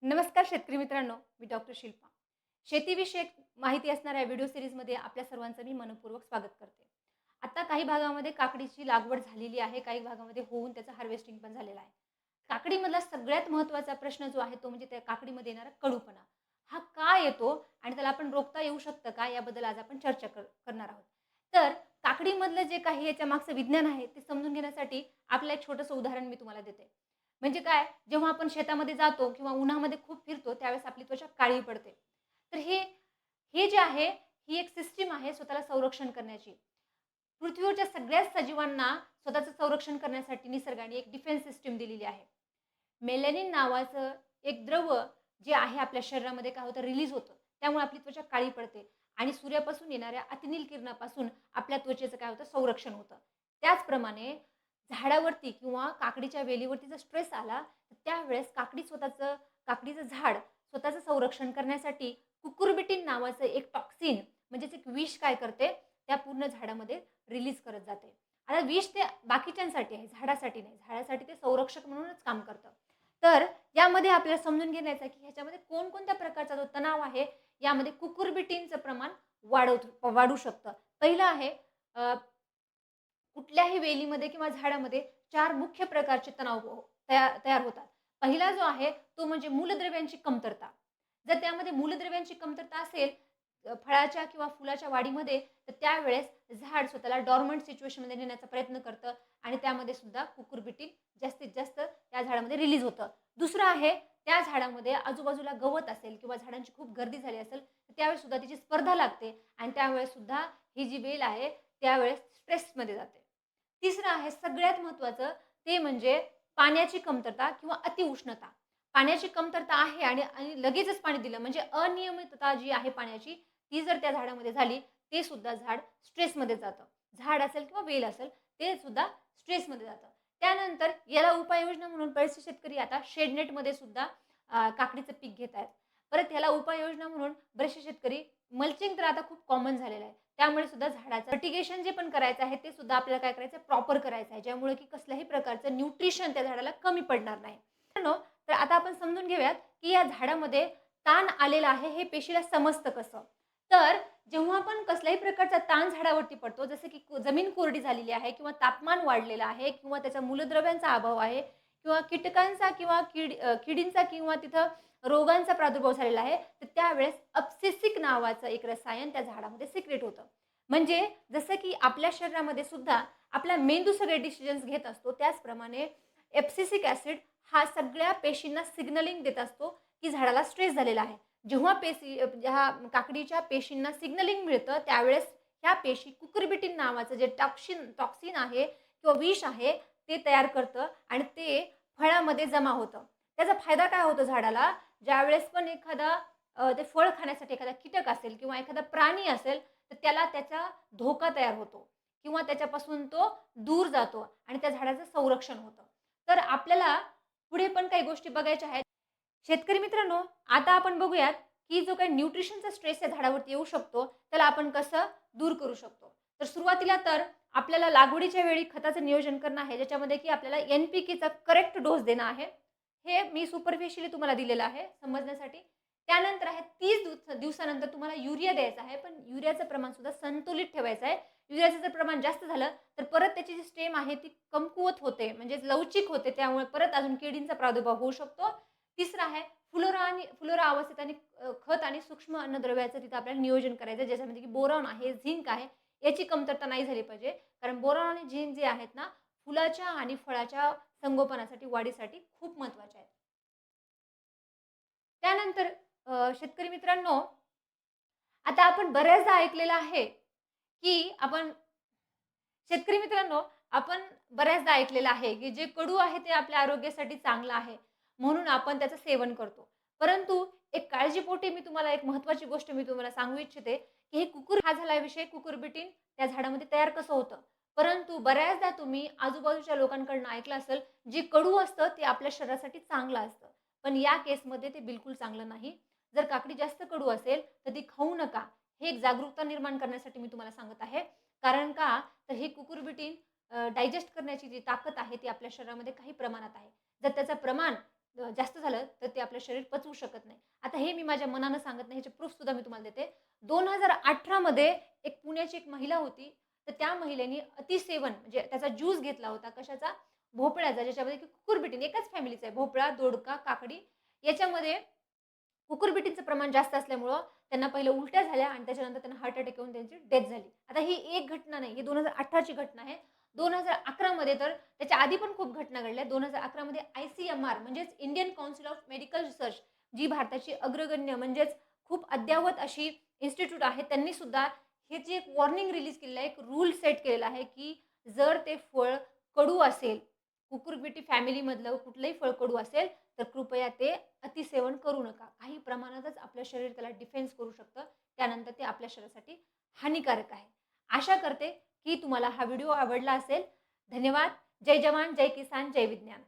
नमस्कार शेतकरी मित्रांनो, मी डॉक्टर शिल्पा. शेतीविषयक माहिती असणाऱ्या व्हिडिओ सीरीजमध्ये आपल्या सर्वांचं मी मनःपूर्वक स्वागत करते. आता काही भागामध्ये काकडीची लागवड झालेली आहे, काही भागामध्ये होऊन त्याचं हार्वेस्टिंग पण झालेलं आहे. काकडीमधला सगळ्यात महत्त्वाचा प्रश्न जो आहे तो म्हणजे त्या काकडीमध्ये येणारा कडूपणा. हा का येतो आणि त्याला आपण रोखता येऊ शकतं का? याबद्दल आज आपण चर्चा करणार आहोत. तर काकडीमधलं जे काही याच्या मागचं विज्ञान आहे ते समजून घेण्यासाठी आपलं एक छोटंसं उदाहरण मी तुम्हाला देते. म्हणजे काय, जेव्हा आपण शेतामध्ये जातो किंवा उन्हामध्ये खूप फिरतो त्यावेळेस आपली त्वचा काळी पडते. तर हे हे जे आहे, ही एक सिस्टम आहे स्वतःला संरक्षण करण्याची. पृथ्वीवरच्या सगळ्याच सजीवांना स्वतःचं संरक्षण करण्यासाठी निसर्गाने एक डिफेन्स सिस्टम दिलेली आहे. मेलॅनिन नावाचं एक द्रव्य जे आहे आपल्या शरीरामध्ये काय होतं, रिलीज होतं. त्यामुळे आपली त्वचा काळी पडते आणि सूर्यापासून येणाऱ्या अतिनील किरणापासून आपल्या त्वचेचं काय होतं, संरक्षण होतं. त्याचप्रमाणे झाडावरती किंवा काकडीच्या वेलीवरती जर स्ट्रेस आला, तर त्यावेळेस काकडीचं झाड स्वतःचं संरक्षण करण्यासाठी कुकुरबिटीन नावाचं एक टॉक्सिन म्हणजेच एक विष काय करते, त्या पूर्ण झाडामध्ये रिलीज करत जाते. आता विष ते बाकीच्यांसाठी आहे, झाडासाठी नाही. झाडासाठी ते संरक्षक म्हणूनच काम करतं. तर यामध्ये आपल्याला समजून घेण्याचं आहे, की ह्याच्यामध्ये कोणकोणत्या प्रकारचा जो तणाव आहे, यामध्ये कुकुरबिटीनचं प्रमाण वाढू शकतं. पहिलं आहे कुठल्याही वेलीमध्ये किंवा झाडामध्ये 4 मुख्य प्रकारचे तणाव तयार तयार होतात. पहिला जो आहे तो म्हणजे मूलद्रव्यांची कमतरता. जर त्यामध्ये मूलद्रव्यांची कमतरता असेल फळाच्या किंवा फुलाच्या वाढीमध्ये, तर त्यावेळेस झाड स्वतःला डॉर्मंट सिच्युएशनमध्ये नेण्याचा प्रयत्न करतं आणि त्यामध्ये सुद्धा कुकुरबिटीन जास्तीत जास्त त्या झाडामध्ये रिलीज होतं. दुसरं आहे त्या झाडामध्ये आजूबाजूला गवत असेल किंवा झाडांची खूप गर्दी झाली असेल, तर त्यावेळेस सुद्धा तिची स्पर्धा लागते आणि त्यावेळेस सुद्धा ही जी वेल आहे त्यावेळेस स्ट्रेसमध्ये जाते. तिसरं आहे सगळ्यात महत्त्वाचं ते म्हणजे पाण्याची कमतरता किंवा अतिउष्णता. पाण्याची कमतरता आहे आणि आणि लगेचच पाणी दिलं म्हणजे अनियमितता जी आहे पाण्याची, ती जर त्या झाडामध्ये झाली, ते सुद्धा झाड स्ट्रेसमध्ये जातं. झाड असेल किंवा वेल असेल, ते सुद्धा स्ट्रेसमध्ये जातं. त्यानंतर याला उपाययोजना म्हणून बरेचसे शेतकरी आता शेड नेटमध्ये सुद्धा काकडीचं पीक घेत आहेत. परत ह्याला उपाययोजना म्हणून बरेचसे शेतकरी मल्चिंग तर आता खूप कॉमन झालेलं आहे. त्यामुळे सुद्धा झाडाचं फर्टिगेशन जे पण करायचं आहे, ते सुद्धा आपल्याला काय करायचं आहे, प्रॉपर करायचं आहे. ज्यामुळे की कसल्याही प्रकारचं न्यूट्रिशन त्या झाडाला कमी पडणार नाही. मित्रांनो, तर आता आपण समजून घेऊयात, की या झाडामध्ये ताण आलेला आहे, हे पेशीला समजतं कसं? तर जेव्हा आपण कसल्याही प्रकारचा ताण झाडावरती पडतो, जसं की जमीन कोरडी झालेली आहे किंवा तापमान वाढलेलं आहे किंवा त्याच्या मूलद्रव्यांचा अभाव आहे किंवा कीटकांचा किंवा किडींचा किंवा तिथं रोगांचा प्रादुर्भाव झालेला आहे, तर त्यावेळेस अब्सिसिक नावाचं एक रसायन त्या झाडामध्ये सिक्रेट होतं. म्हणजे जसं की आपल्या शरीरामध्ये सुद्धा आपला मेंदू सगळे डिसिजन्स घेत असतो, त्याचप्रमाणे एब्सिसिक ॲसिड हा सगळ्या पेशींना सिग्नलिंग देत असतो, की झाडाला स्ट्रेस झालेला आहे. जेव्हा ह्या काकडीच्या पेशींना सिग्नलिंग मिळतं, त्यावेळेस ह्या पेशी कुकुरबिटीन नावाचं जे टॉक्सिन आहे किंवा विष आहे, ते तयार करतं आणि ते फळामध्ये जमा होतं. त्याचा फायदा काय होतो झाडाला? ज्यावेळेस पण ते फळ खाण्यासाठी एखादा कीटक असेल किंवा एखादा प्राणी असेल, तर त्याला त्याचा धोका तयार होतो किंवा त्याच्यापासून तो दूर जातो आणि त्या झाडाचं संरक्षण होतं. तर आपल्याला पुढे पण काही गोष्टी बघायच्या आहेत. शेतकरी मित्रांनो, आता आपण बघूयात, की जो काही न्यूट्रिशनचा स्ट्रेस या झाडावरती येऊ शकतो, त्याला आपण कसं दूर करू शकतो. तर सुरुवातीला तर आपल्याला लागवडीच्या वेळी खताचं नियोजन करणं आहे, ज्याच्यामध्ये की आपल्याला एन-पी-केचा करेक्ट डोस देणं आहे. हे मी सुपरफिशियली तुम्हाला दिलेलं आहे समजण्यासाठी. त्यानंतर आहे 30 दिवसानंतर तुम्हाला युरिया द्यायचा आहे, पण युरियाचं प्रमाण सुद्धा संतुलित ठेवायचं आहे. युरियाचं जर प्रमाण जास्त झालं, तर परत त्याची जी स्टेम आहे ती कमकुवत होते, म्हणजे लवचिक होते. त्यामुळे परत अजून किडींचा प्रादुर्भाव होऊ शकतो. तिसरं आहे फ्लोरा अवस्थेत आणि खत आणि सूक्ष्म अन्नद्रव्याचं तिथं आपल्याला नियोजन करायचं आहे, ज्याच्यामध्ये की बोरॉन आहे, झिंक आहे, याची कमतरता नाही झाली पाहिजे. कारण बोरॉन आणि झिंक जे आहेत ना, फुलाच्या आणि फळाच्या संगोपनासाठी, वाढीसाठी खूप महत्त्वाचे आहेत. त्यानंतर शेतकरी मित्रांनो, आता आपण बऱ्याचदा ऐकलेलं आहे, की शेतकरी मित्रांनो, आपण बऱ्याचदा ऐकलेलं आहे, की जे कडू आहे ते आपल्या आरोग्यासाठी चांगलं आहे, म्हणून आपण त्याचं सेवन करतो. परंतु एक काळजीपोटी एक महत्त्वाची गोष्ट मी तुम्हाला सांगू इच्छिते, की हा झाला विषय कुकुरबिटीन त्या झाडामध्ये तयार कसं होतं. परंतु बऱ्याचदा तुम्ही आजूबाजूच्या लोकांकडून ऐकलं असेल, जे कडू असतं ते आपल्या शरीरासाठी चांगलं असतं. पण या केसमध्ये ते बिलकुल चांगलं नाही. जर काकडी जास्त कडू असेल, तर ती खाऊ नका. हे एक जागरूकता निर्माण करण्यासाठी मी तुम्हाला सांगत आहे. कारण का तर हे कुकुरबिटीन डायजेस्ट करण्याची जी ताकद आहे ती आपल्या शरीरामध्ये काही प्रमाणात आहे. जर त्याचं प्रमाण जास्त झालं तर ते आपलं शरीर पचवू शकत नाही. आता हे मी माझ्या मनानं सांगत नाही, ह्याचे प्रूफ सुद्धा मी तुम्हाला देते. 2018 मध्ये एक पुण्याची एक महिला होती. तर त्या महिलेने अतिसेवन म्हणजे त्याचा ज्यूस घेतला होता. कशाचा? भोपळ्याचा, ज्याच्यामध्ये की कुकुरबिटीन एकाच फॅमिलीचा आहे. भोपळा, दोडका, काकडी याच्यामध्ये कुकुरबिटीनचं प्रमाण जास्त असल्यामुळं त्यांना पहिलं उलट्या झाल्या आणि त्याच्यानंतर त्यांना हार्ट अटॅक येऊन त्यांची डेथ झाली. आता ही एक घटना नाही, ही 2018 ची घटना आहे. 2011 मध्ये तर त्याच्या आधी पण खूप घटना घडल्या. 2011 मध्ये ICMR म्हणजेच Indian council of medical research, जी भारताची अग्रगण्य म्हणजेच खूप अद्ययावत अशी इन्स्टिट्यूट आहे. त्यांनी सुद्धा ह्याची एक वॉर्निंग रिलीज केलेलं आहे, एक रूल सेट केलेला आहे, की जर ते फळ कडू असेल, कुकुरबिटी फॅमिलीमधलं कुठलंही फळ कडू असेल, तर कृपया ते अतिसेवन करू नका. काही प्रमाणातच आपलं शरीर त्याला डिफेन्स करू शकतं. त्यानंतर ते आपल्या शरीरासाठी हानिकारक आहे. आशा करते, की तुम्हाला हा व्हिडिओ आवडला असेल. धन्यवाद. जय जवान, जय किसान, जय विज्ञान.